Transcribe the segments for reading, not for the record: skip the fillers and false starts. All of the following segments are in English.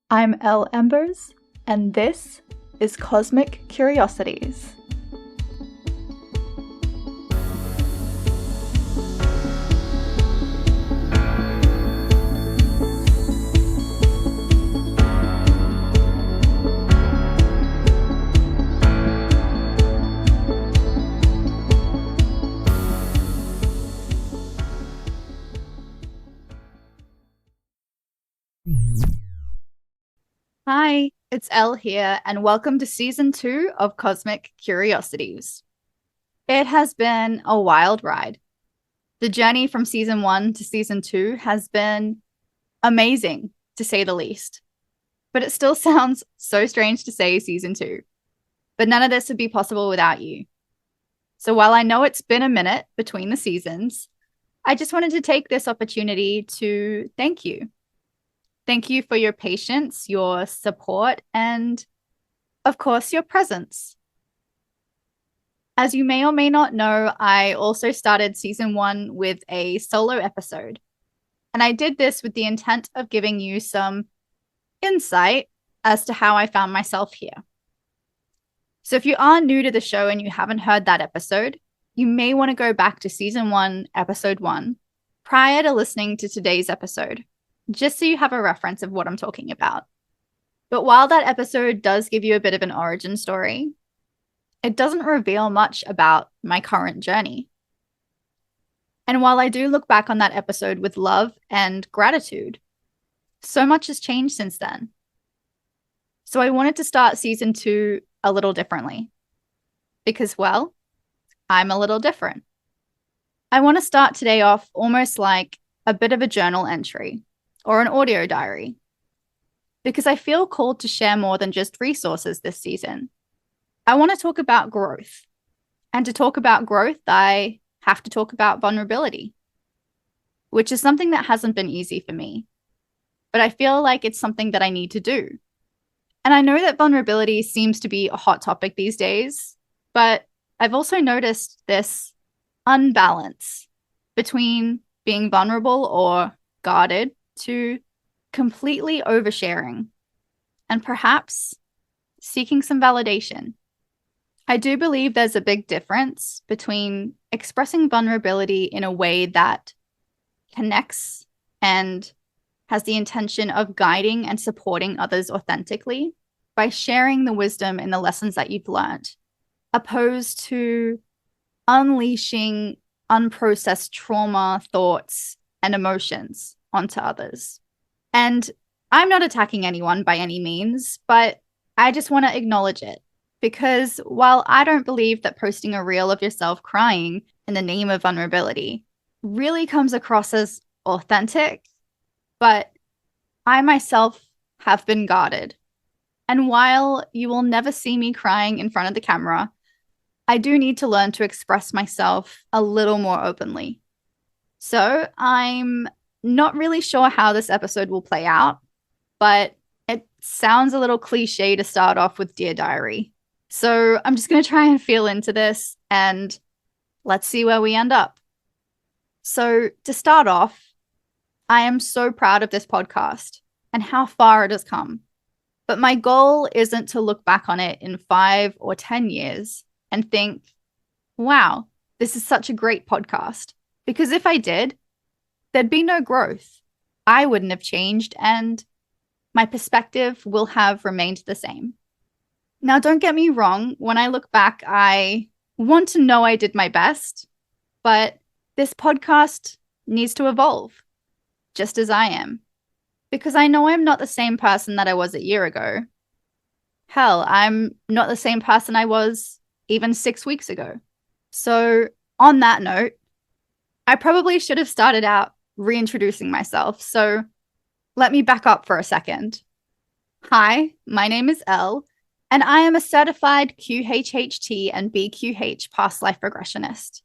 I'm Elle Embers, and this is Cosmic Curiosities. Hi, it's Elle here, and welcome to Season 2 of Cosmic Curiosities. It has been a wild ride. The journey from Season 1 to Season 2 has been amazing, to say the least. But it still sounds so strange to say Season 2. But none of this would be possible without you. So while I know it's been a minute between the seasons, I just wanted to take this opportunity to thank you. Thank you for your patience, your support, and of course, your presence. As you may or may not know, I also started Season 1 with a solo episode. And I did this with the intent of giving you some insight as to how I found myself here. So if you are new to the show and you haven't heard that episode, you may want to go back to Season 1, Episode 1, prior to listening to today's episode, just so you have a reference of what I'm talking about. But while that episode does give you a bit of an origin story, it doesn't reveal much about my current journey. And while I do look back on that episode with love and gratitude, so much has changed since then. So I wanted to start Season 2 a little differently because, well, I'm a little different. I want to start today off almost like a bit of a journal entry or an audio diary, because I feel called to share more than just resources this season. I want to talk about growth. And to talk about growth, I have to talk about vulnerability, which is something that hasn't been easy for me. But I feel like it's something that I need to do. And I know that vulnerability seems to be a hot topic these days, but I've also noticed this unbalance between being vulnerable or guarded to completely oversharing and perhaps seeking some validation. I do believe there's a big difference between expressing vulnerability in a way that connects and has the intention of guiding and supporting others authentically by sharing the wisdom and the lessons that you've learned, opposed to unleashing unprocessed trauma, thoughts, and emotions onto others. And I'm not attacking anyone by any means, but I just want to acknowledge it. Because while I don't believe that posting a reel of yourself crying in the name of vulnerability really comes across as authentic, but I myself have been guarded. And while you will never see me crying in front of the camera, I do need to learn to express myself a little more openly. So I'm not really sure how this episode will play out, but it sounds a little cliche to start off with Dear Diary. So I'm just going to try and feel into this and let's see where we end up. So to start off, I am so proud of this podcast and how far it has come. But my goal isn't to look back on it in 5 or 10 years and think, wow, this is such a great podcast. Because if I did, there'd be no growth. I wouldn't have changed and my perspective will have remained the same. Now, don't get me wrong. When I look back, I want to know I did my best, but this podcast needs to evolve, just as I am. Because I know I'm not the same person that I was a year ago. Hell, I'm not the same person I was even 6 weeks ago. So on that note, I probably should have started out reintroducing myself. So let me back up for a second. Hi, my name is Elle, and I am a certified QHHT and BQH past life regressionist.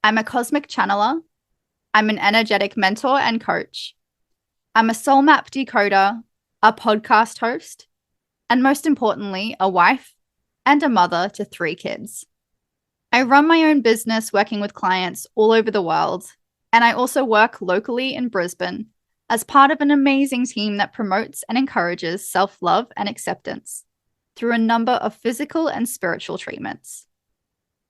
I'm a cosmic channeler. I'm an energetic mentor and coach. I'm a soul map decoder, a podcast host, and most importantly, a wife and a mother to 3 kids. I run my own business working with clients all over the world, and I also work locally in Brisbane as part of an amazing team that promotes and encourages self-love and acceptance through a number of physical and spiritual treatments.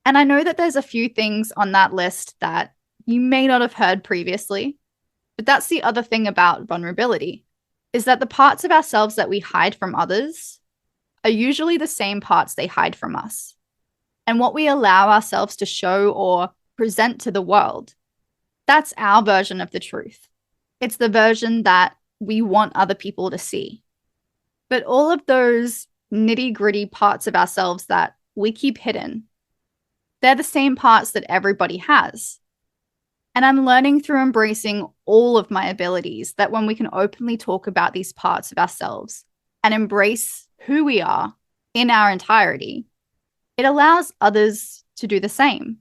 And I know that there's a few things on that list that you may not have heard previously, but that's the other thing about vulnerability, is that the parts of ourselves that we hide from others are usually the same parts they hide from us. And what we allow ourselves to show or present to the world, that's our version of the truth. It's the version that we want other people to see. But all of those nitty-gritty parts of ourselves that we keep hidden, they're the same parts that everybody has. And I'm learning through embracing all of my abilities that when we can openly talk about these parts of ourselves and embrace who we are in our entirety, it allows others to do the same.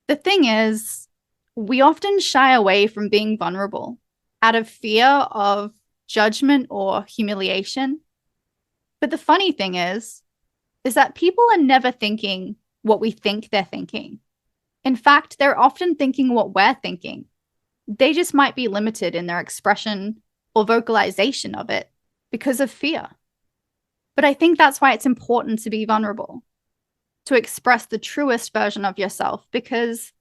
The thing is, we often shy away from being vulnerable out of fear of judgment or humiliation. But the funny thing is that people are never thinking what we think they're thinking. In fact, they're often thinking what we're thinking. They just might be limited in their expression or vocalization of it because of fear. But I think that's why it's important to be vulnerable, to express the truest version of yourself, because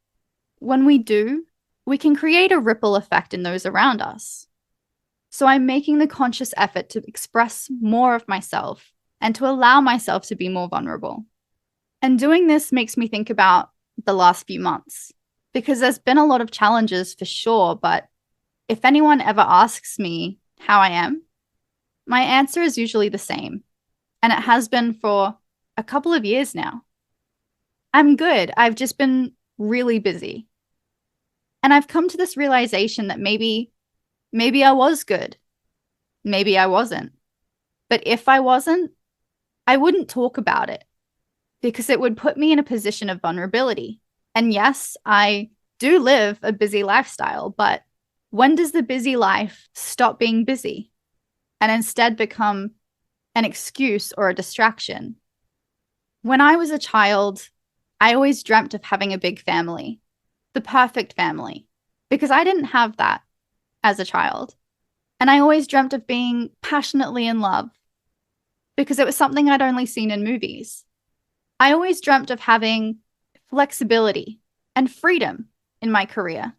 when we do, we can create a ripple effect in those around us. So I'm making the conscious effort to express more of myself and to allow myself to be more vulnerable. And doing this makes me think about the last few months, because there's been a lot of challenges for sure, but if anyone ever asks me how I am, my answer is usually the same, and it has been for a couple of years now. I'm good. I've just been really busy. And I've come to this realization that maybe I was good. Maybe I wasn't. But if I wasn't, I wouldn't talk about it because it would put me in a position of vulnerability. And yes, I do live a busy lifestyle, but when does the busy life stop being busy and instead become an excuse or a distraction? When I was a child, I always dreamt of having a big family, the perfect family, because I didn't have that as a child. And I always dreamt of being passionately in love because it was something I'd only seen in movies. I always dreamt of having flexibility and freedom in my career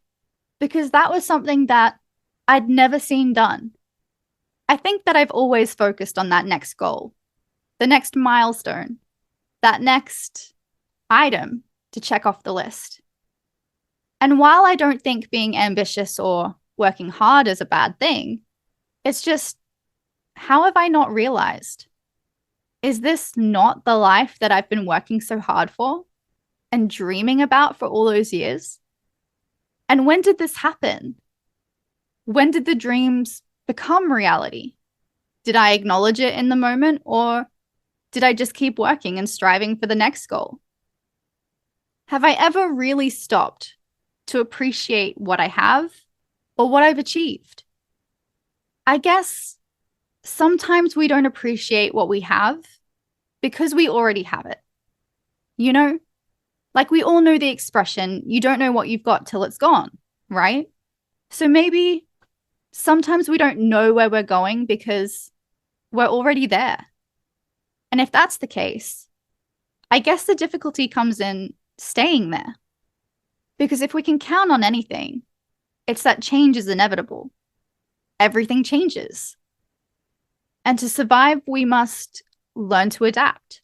because that was something that I'd never seen done. I think that I've always focused on that next goal, the next milestone, that next item to check off the list. And while I don't think being ambitious or working hard is a bad thing, it's just, how have I not realized? Is this not the life that I've been working so hard for and dreaming about for all those years? And when did this happen? When did the dreams become reality? Did I acknowledge it in the moment, or did I just keep working and striving for the next goal? Have I ever really stopped to appreciate what I have or what I've achieved? I guess sometimes we don't appreciate what we have because we already have it. You know, like we all know the expression, you don't know what you've got till it's gone, right? So maybe sometimes we don't know where we're going because we're already there. And if that's the case, I guess the difficulty comes in staying there. Because if we can count on anything, it's that change is inevitable. Everything changes. And to survive, we must learn to adapt.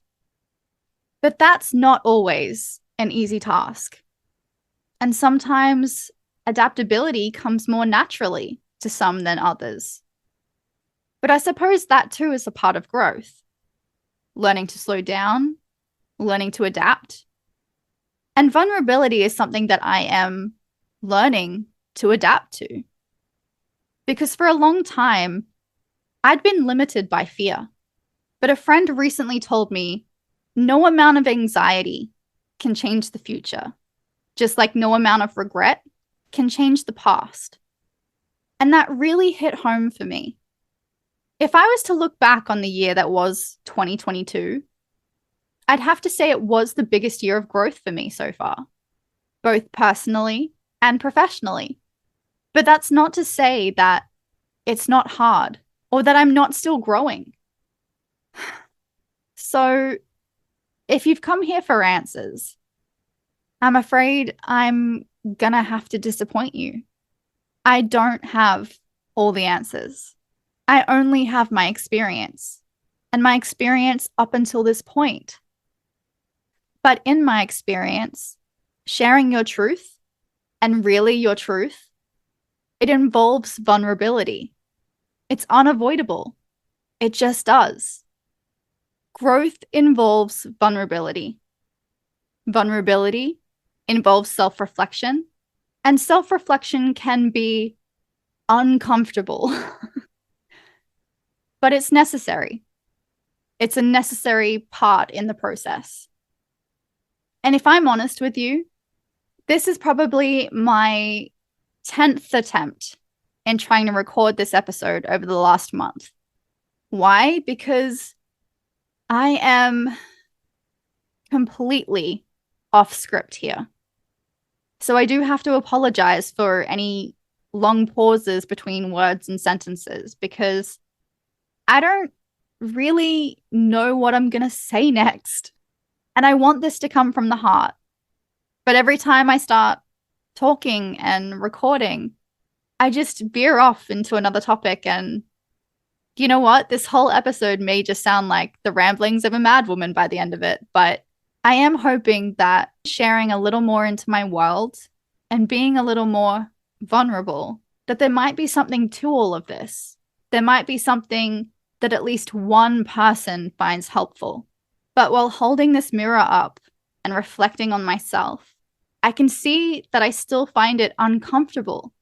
But that's not always an easy task. And sometimes adaptability comes more naturally to some than others. But I suppose that too is a part of growth. Learning to slow down, learning to adapt. And vulnerability is something that I am learning to adapt to. Because for a long time, I'd been limited by fear. But a friend recently told me, no amount of anxiety can change the future, just like no amount of regret can change the past. And that really hit home for me. If I was to look back on the year that was 2022, I'd have to say it was the biggest year of growth for me so far, both personally and professionally. But that's not to say that it's not hard or that I'm not still growing. So if you've come here for answers, I'm afraid I'm gonna have to disappoint you. I don't have all the answers. I only have my experience, and my experience up until this point. But in my experience, sharing your truth, and really your truth, it involves vulnerability. It's unavoidable. It just does. Growth involves vulnerability. Vulnerability involves self-reflection, and self-reflection can be uncomfortable, but it's necessary. It's a necessary part in the process. And if I'm honest with you, this is probably my 10th attempt in trying to record this episode over the last month. Why? Because I am completely off script here. So I do have to apologize for any long pauses between words and sentences because I don't really know what I'm going to say next. And I want this to come from the heart. But every time I start talking and recording, I just veer off into another topic. And you know what? This whole episode may just sound like the ramblings of a madwoman by the end of it. But I am hoping that sharing a little more into my world and being a little more vulnerable, that there might be something to all of this. There might be something that at least one person finds helpful. But while holding this mirror up and reflecting on myself, I can see that I still find it uncomfortable.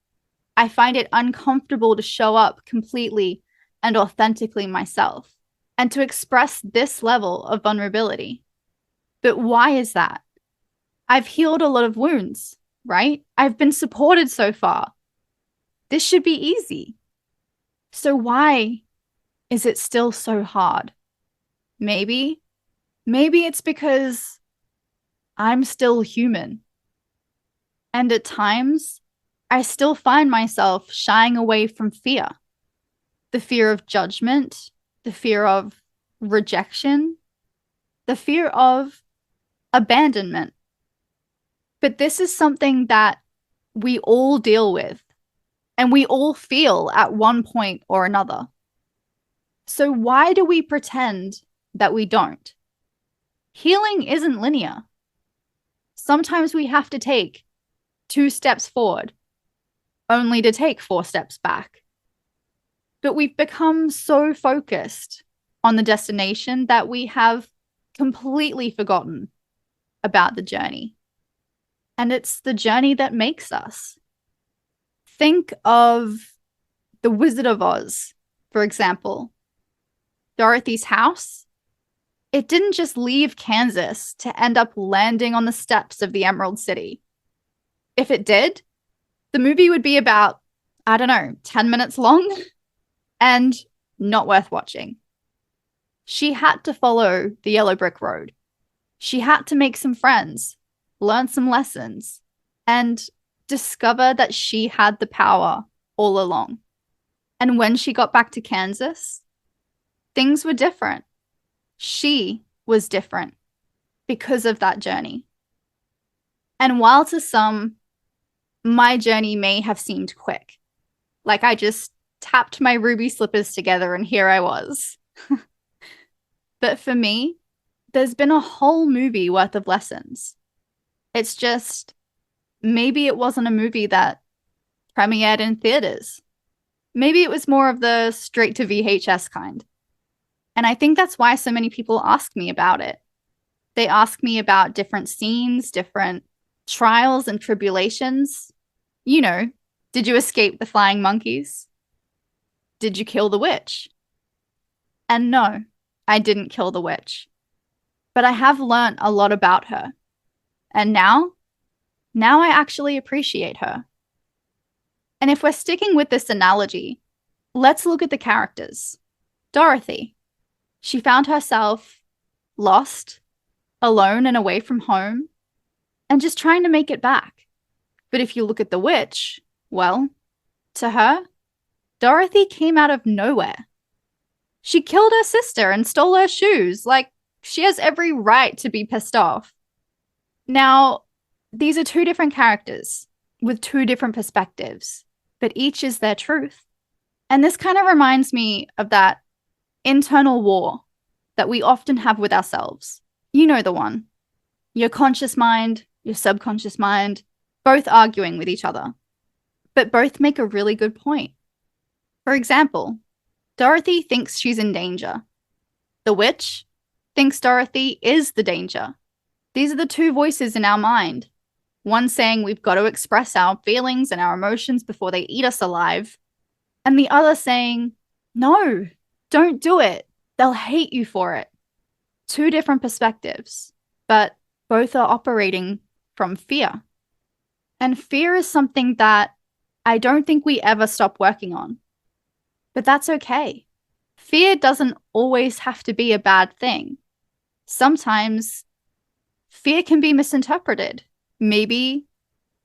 I find it uncomfortable to show up completely and authentically myself and to express this level of vulnerability. But why is that? I've healed a lot of wounds, right? I've been supported so far. This should be easy. So why is it still so hard? Maybe it's because I'm still human. And at times, I still find myself shying away from fear. The fear of judgment, the fear of rejection, the fear of abandonment. But this is something that we all deal with and we all feel at one point or another. So why do we pretend that we don't? Healing isn't linear. Sometimes we have to take 2 steps forward, only to take 4 steps back. But we've become so focused on the destination that we have completely forgotten about the journey. And it's the journey that makes us. Think of The Wizard of Oz, for example. Dorothy's house, it didn't just leave Kansas to end up landing on the steps of the Emerald City. If it did, the movie would be about, 10 minutes long and not worth watching. She had to follow the yellow brick road. She had to make some friends, learn some lessons, and discover that she had the power all along. And when she got back to Kansas, things were different. She was different because of that journey. And while to some, my journey may have seemed quick, like I just tapped my ruby slippers together and here I was. But for me, there's been a whole movie worth of lessons. It's just, maybe it wasn't a movie that premiered in theaters. Maybe it was more of the straight to VHS kind. And I think that's why so many people ask me about it. They ask me about different scenes, different trials and tribulations. You know, did you escape the flying monkeys? Did you kill the witch? And no, I didn't kill the witch. But I have learnt a lot about her. And now I actually appreciate her. And if we're sticking with this analogy, let's look at the characters. Dorothy. She found herself lost, alone and away from home, and just trying to make it back. But if you look at the witch, well, To her, Dorothy came out of nowhere. She killed her sister and stole her shoes. Like, she has every right to be pissed off. Now, these are two different characters with two different perspectives, but each is their truth. And this kind of reminds me of that internal war that we often have with ourselves. You know the one. Your conscious mind, your subconscious mind, both arguing with each other, but both make a really good point. For example, Dorothy thinks she's in danger. The witch thinks Dorothy is the danger. These are the two voices in our mind. One saying we've got to express our feelings and our emotions before they eat us alive, and the other saying, no, don't do it. They'll hate you for it. Two different perspectives, but both are operating from fear. And fear is something that I don't think we ever stop working on. But that's okay. Fear doesn't always have to be a bad thing. Sometimes fear can be misinterpreted. Maybe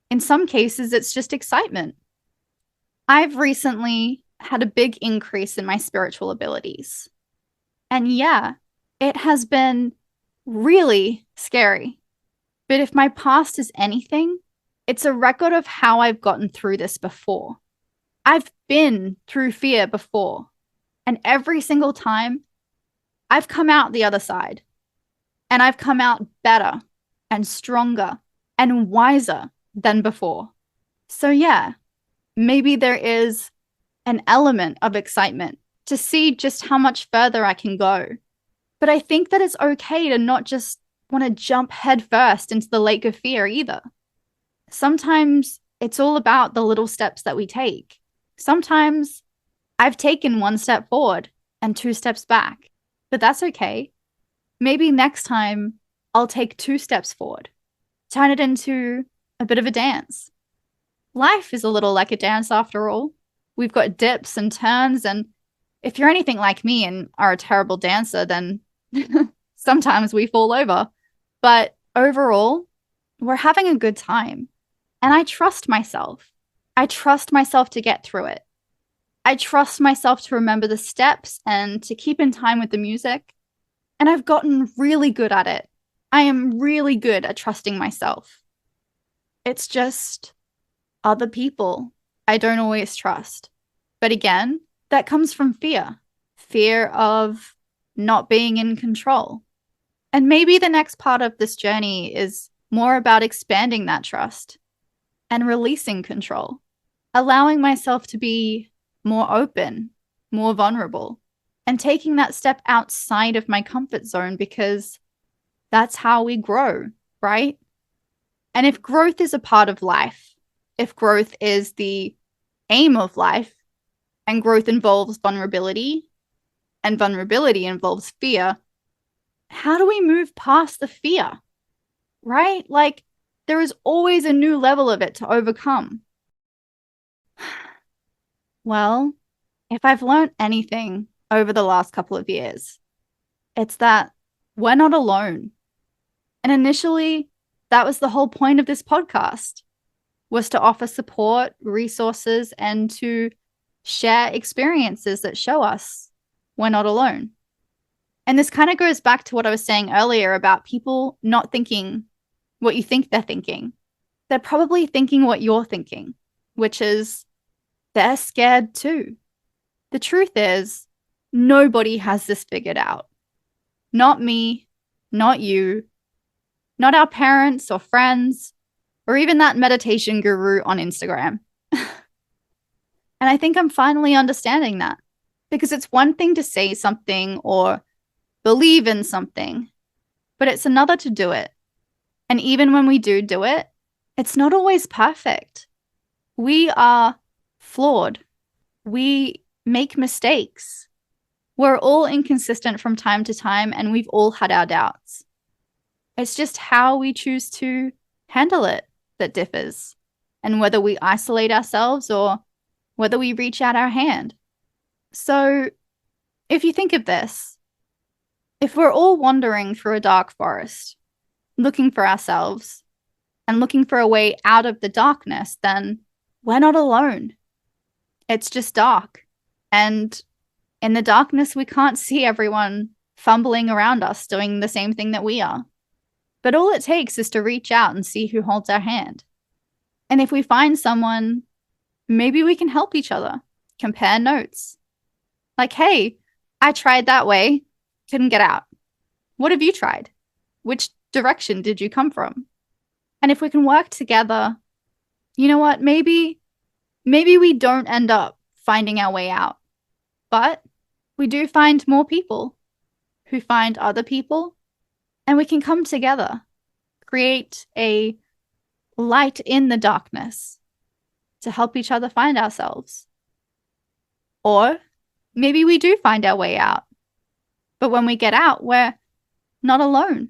in some cases, it's just excitement. I've recently had a big increase in my spiritual abilities. And yeah, it has been really scary. But if my past is anything, it's a record of how I've gotten through this before. I've been through fear before. And every single time, I've come out the other side. And I've come out better and stronger and wiser than before. So yeah, maybe there is an element of excitement to see just how much further I can go. But I think that it's okay to not just want to jump headfirst into the lake of fear either. Sometimes it's all about the little steps that we take. Sometimes I've taken one step forward and two steps back, but that's okay. Maybe next time I'll take two steps forward, turn it into a bit of a dance. Life is a little like a dance after all. We've got dips and turns, and if you're anything like me and are a terrible dancer, then sometimes we fall over. But overall, we're having a good time. And I trust myself. I trust myself to get through it. I trust myself to remember the steps and to keep in time with the music. And I've gotten really good at it. I am really good at trusting myself. It's just other people I don't always trust. But again, that comes from fear. Fear of not being in control. And maybe the next part of this journey is more about expanding that trust and releasing control, allowing myself to be more open, more vulnerable, and taking that step outside of my comfort zone, because that's how we grow, right? And if growth is a part of life, if growth is the aim of life, and growth involves vulnerability, and vulnerability involves fear, how do we move past the fear, right? Like, there is always a new level of it to overcome. Well, if I've learned anything over the last couple of years, it's that we're not alone. And initially, that was the whole point of this podcast, was to offer support, resources, and to share experiences that show us we're not alone. And this kind of goes back to what I was saying earlier about people not thinking what you think they're thinking. They're probably thinking what you're thinking, which is they're scared too. The truth is, nobody has this figured out. Not me, not you, not our parents or friends, or even that meditation guru on Instagram. And I think I'm finally understanding that, because it's one thing to say something or believe in something, but it's another to do it. And even when we do it, it's not always perfect. We are flawed. We make mistakes. We're all inconsistent from time to time, and we've all had our doubts. It's just how we choose to handle it that differs, and whether we isolate ourselves or whether we reach out our hand. So if you think of this, if we're all wandering through a dark forest, looking for ourselves and looking for a way out of the darkness, then we're not alone. It's just dark. And in the darkness, we can't see everyone fumbling around us doing the same thing that we are. But all it takes is to reach out and see who holds our hand. And if we find someone, maybe we can help each other, compare notes. Like, hey, I tried that way, couldn't get out. What have you tried? Which direction did you come from? And if we can work together, you know what? Maybe we don't end up finding our way out, but we do find more people who find other people, and we can come together, create a light in the darkness to help each other find ourselves. Or maybe we do find our way out, but when we get out, we're not alone.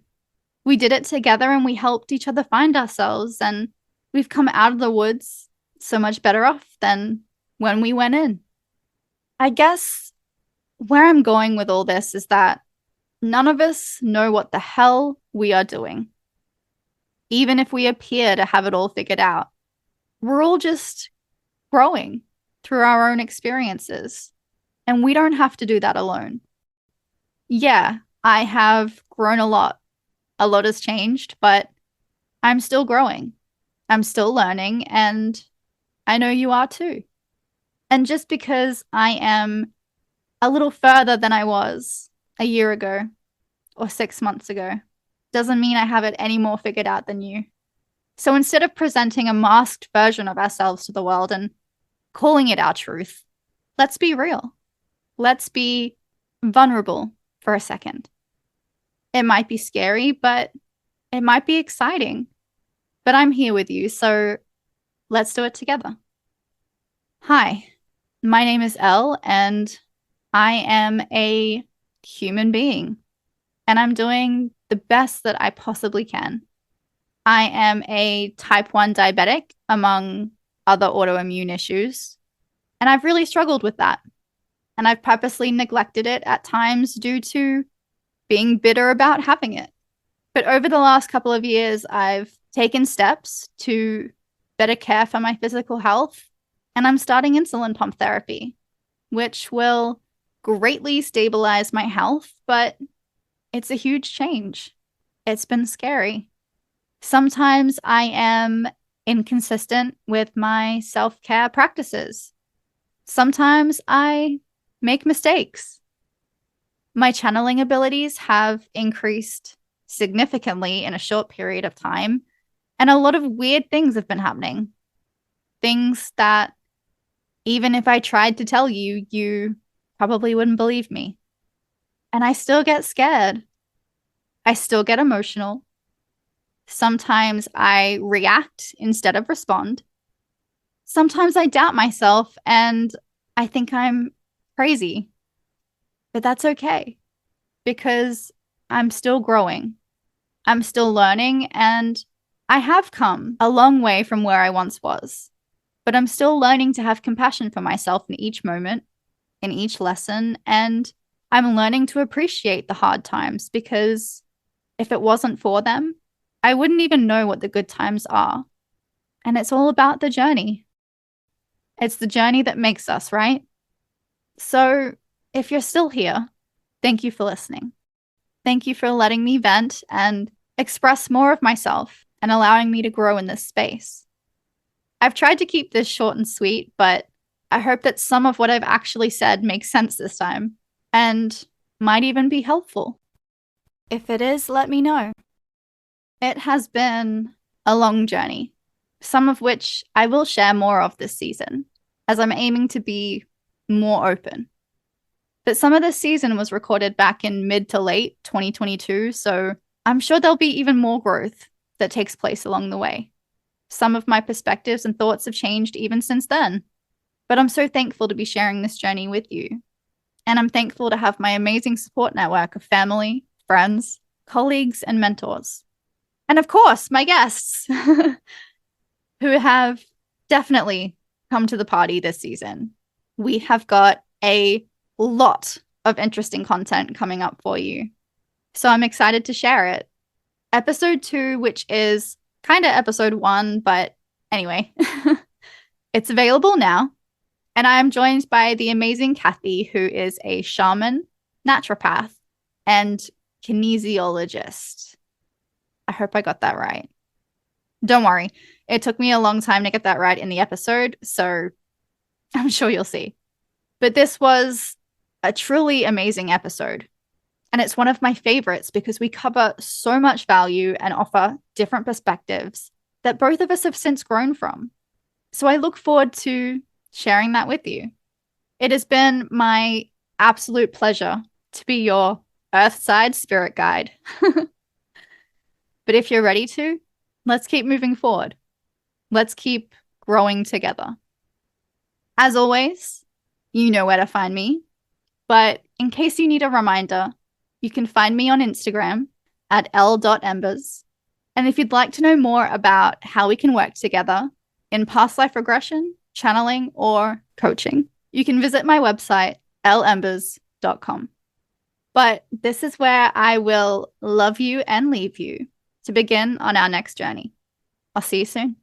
We did it together and we helped each other find ourselves, and we've come out of the woods so much better off than when we went in. I guess where I'm going with all this is that none of us know what the hell we are doing. Even if we appear to have it all figured out, we're all just growing through our own experiences, and we don't have to do that alone. Yeah, I have grown a lot. A lot has changed, but I'm still growing. I'm still learning, and I know you are too. And just because I am a little further than I was a year ago or 6 months ago doesn't mean I have it any more figured out than you. So instead of presenting a masked version of ourselves to the world and calling it our truth, let's be real. Let's be vulnerable for a second. It might be scary, but it might be exciting. But I'm here with you, so let's do it together. Hi, my name is Elle, and I am a human being, and I'm doing the best that I possibly can. I am a type 1 diabetic, among other autoimmune issues, and I've really struggled with that. And I've purposely neglected it at times due to being bitter about having it. But over the last couple of years, I've taken steps to better care for my physical health, and I'm starting insulin pump therapy, which will greatly stabilize my health, but it's a huge change. It's been scary. Sometimes I am inconsistent with my self-care practices. Sometimes I make mistakes. My channeling abilities have increased significantly in a short period of time, and a lot of weird things have been happening. Things that even if I tried to tell you, you probably wouldn't believe me. And I still get scared. I still get emotional. Sometimes I react instead of respond. Sometimes I doubt myself and I think I'm crazy. But that's okay, because I'm still growing. I'm still learning, and I have come a long way from where I once was. But I'm still learning to have compassion for myself in each moment, in each lesson, and I'm learning to appreciate the hard times, because if it wasn't for them, I wouldn't even know what the good times are. And it's all about the journey. It's the journey that makes us, right? So if you're still here, thank you for listening. Thank you for letting me vent and express more of myself and allowing me to grow in this space. I've tried to keep this short and sweet, but I hope that some of what I've actually said makes sense this time and might even be helpful. If it is, let me know. It has been a long journey, some of which I will share more of this season, as I'm aiming to be more open. But some of this season was recorded back in mid to late 2022, so I'm sure there'll be even more growth that takes place along the way. Some of my perspectives and thoughts have changed even since then, but I'm so thankful to be sharing this journey with you. And I'm thankful to have my amazing support network of family, friends, colleagues, and mentors. And of course, my guests, who have definitely come to the party this season. We have got a lot of interesting content coming up for you, so I'm excited to share it. Episode 2, which is kind of episode 1, but anyway, it's available now. And I am joined by the amazing Kathy, who is a shaman, naturopath, and kinesiologist. I hope I got that right. Don't worry, it took me a long time to get that right in the episode, so I'm sure you'll see. But this was a truly amazing episode. And it's one of my favorites because we cover so much value and offer different perspectives that both of us have since grown from. So I look forward to sharing that with you. It has been my absolute pleasure to be your Earthside spirit guide. But if you're ready to, let's keep moving forward. Let's keep growing together. As always, you know where to find me. But in case you need a reminder, you can find me on Instagram at elle.embers. And if you'd like to know more about how we can work together in past life regression, channeling, or coaching, you can visit my website, elleembers.com. But this is where I will love you and leave you to begin on our next journey. I'll see you soon.